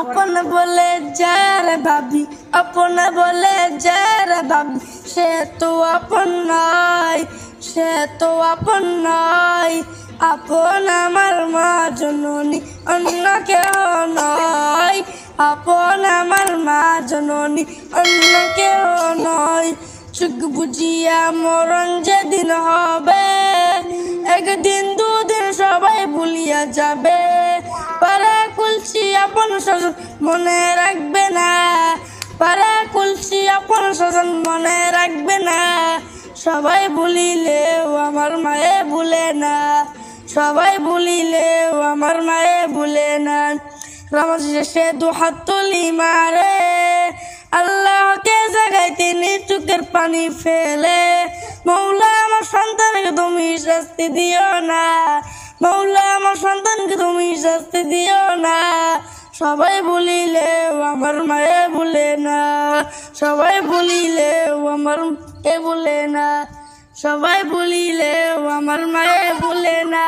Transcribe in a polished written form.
আপন বলে যারে ভাবি, আপন বলে যারে ভাবি, সে তো আপন নয়, সে তো আপন নয়। আপন আমার মা জননী, অন্য কেউ নয়। আপন আমার মা জননী, অন্য কেউ নয়। চোখ বুঝিয়া মরণ যেদিন হবে, একদিন দুদিন সবাই ভুলিয়া যাবে। পাড়া কুলসি আপন স্বজন মনে রাখবে না, পাড়া কুলসি আপন স্বজন মনে রাখবে না। সবাই ভুলিলেও আমার মায়ে ভুলে না, সবাই ভুলিলেও আমার মায়ে ভুলে না। নামাজ শেষে দুহাত তুলি মারে, আল্লাহকে জাগাই তিনি চোখের পানি ফেলে। মৌলা আমার সন্তানকে তুমি শাস্তি দিও না, মৌলা আমার সন্তানকে তুমি শাস্তি দিও না। সবাই ভুলিলেও আমার মায়ে ভুলে না, সবাই ভুলিলেও আমার মায়ে ভুলে না, সবাই ভুলিলেও আমার মায়ে ভুলে না।